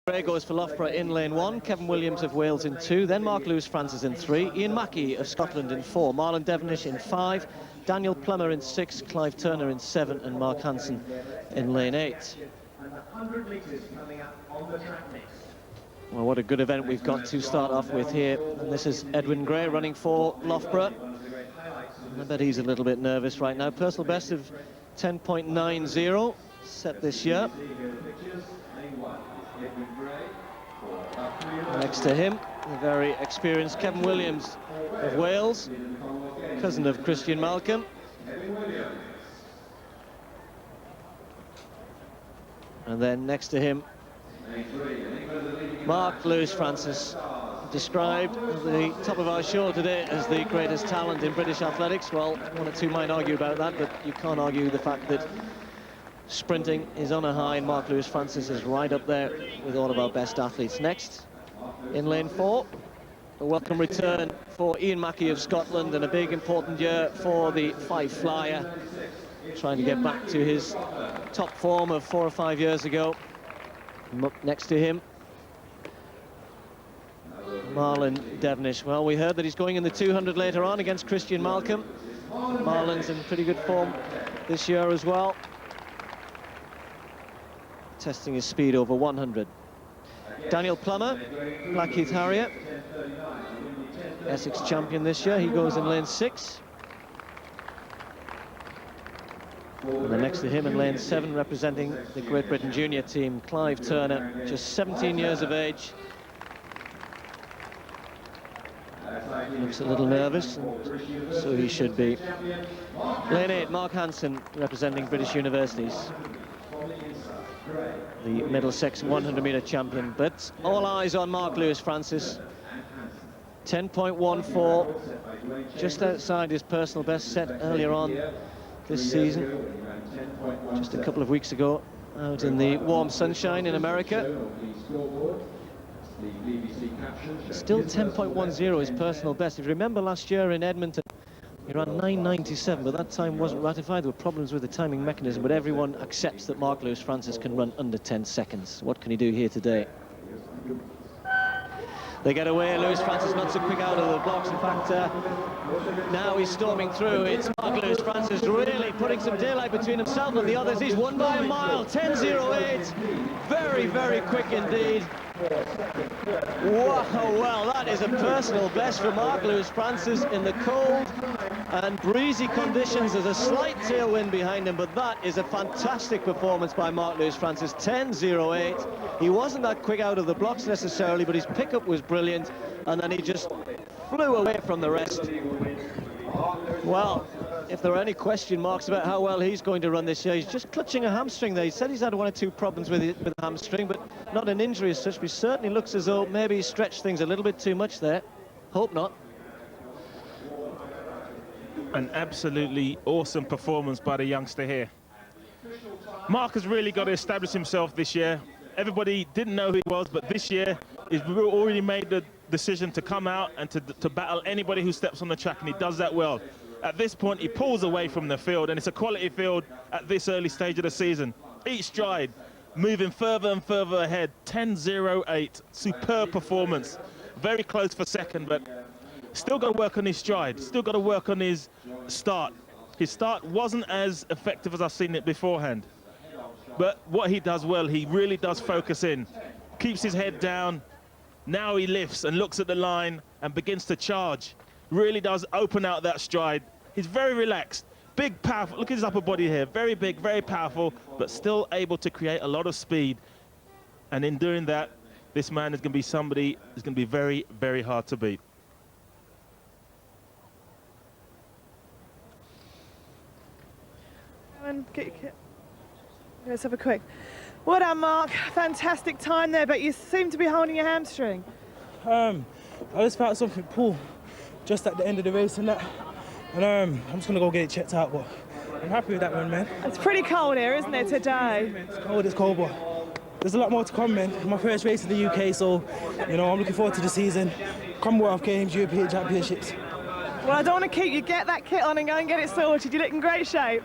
Gray goes for Loughborough in lane 1, Kevin Williams of Wales in 2, then Mark Lewis-Francis in 3, Ian Mackey of Scotland in 4, Marlon Devonish in 5, Daniel Plummer in 6, Clive Turner in 7, and Mark Hansen in lane 8. Well, what a good event we've got to start off with here. And this is Edwin Gray running for Loughborough. I bet he's a little bit nervous right now. Personal best of 10.90 set this year. Next to him, the very experienced Kevin Williams of Wales, cousin of Christian Malcolm. And then next to him, Mark Lewis-Francis, described at the top of our show today as the greatest talent in British athletics. Well, one or two might argue about that, but you can't argue the fact that sprinting is on a high, and Mark Lewis-Francis is right up there with all of our best athletes. Next, in lane 4, a welcome return for Ian Mackey of Scotland, and a big important year for the Fife Flyer, trying to get back to his top form of 4 or 5 years ago. Next to him, Marlon Devonish. Well, we heard that he's going in the 200 later on against Christian Malcolm. Marlon's in pretty good form this year as well, testing his speed over 100. Daniel Plummer, Blackheath Harrier, Essex champion this year. He goes in lane 6. And then next to him in lane 7, representing the Great Britain junior team, Clive Turner, just 17 years of age. Looks a little nervous, and so he should be. Lane 8, Mark Hansen, representing British universities, the Middlesex 100-metre champion. But all eyes on Mark Lewis-Francis. 10.14, just outside his personal best set earlier on this season, just a couple of weeks ago, out in the warm sunshine in America. Still 10.10 is personal best. If you remember last year in Edmonton, he ran 9.97, but that time wasn't ratified. There were problems with the timing mechanism, but everyone accepts that Mark Lewis-Francis can run under 10 seconds. What can he do here today? They get away. Lewis-Francis not so quick out of the blocks. In fact, now he's storming through. It's Mark Lewis-Francis really putting some daylight between himself and the others. He's won by a mile, 10.08. Very, very quick indeed. Wow, well, that is a personal best for Mark Lewis-Francis in the cold and breezy conditions. There's a slight tailwind behind him, but that is a fantastic performance by Mark Lewis-Francis. 10.08. He wasn't that quick out of the blocks necessarily, but his pickup was brilliant, and then he just flew away from the rest. Well, if there are any question marks about how well he's going to run this year, he's just clutching a hamstring there. He said he's had 1 or 2 problems with the hamstring, but not an injury as such. But he certainly looks as though maybe he stretched things a little bit too much there. Hope not. An absolutely awesome performance by the youngster here. Mark has really got to establish himself this year. Everybody didn't know who he was, but this year he's already made the decision to come out and to battle anybody who steps on the track, and he does that well. At this point, he pulls away from the field, and it's a quality field at this early stage of the season. Each stride moving further and further ahead. 10.08, superb performance. Very close for second, but still got to work on his stride. Still got to work on his start. His start wasn't as effective as I've seen it beforehand. But what he does well, he really does focus in. Keeps his head down. Now he lifts and looks at the line and begins to charge. Really does open out that stride. He's very relaxed, big, powerful. Look at his upper body here. Very big, very powerful, but still able to create a lot of speed. And in doing that, this man is going to be somebody who's going to be very, very hard to beat. Let's have a quick. Well done, Mark. Fantastic time there, but you seem to be holding your hamstring. I just felt something pull just at the end of the race and that. And I'm just going to go get it checked out, but I'm happy with that one, man. It's pretty cold here, isn't it, today? It's cold, but there's a lot more to come, man. My first race in the UK, so, you know, I'm looking forward to the season. Commonwealth Games, European Championships. Well, I don't want to keep you. Get that kit on and go and get it sorted. You look in great shape.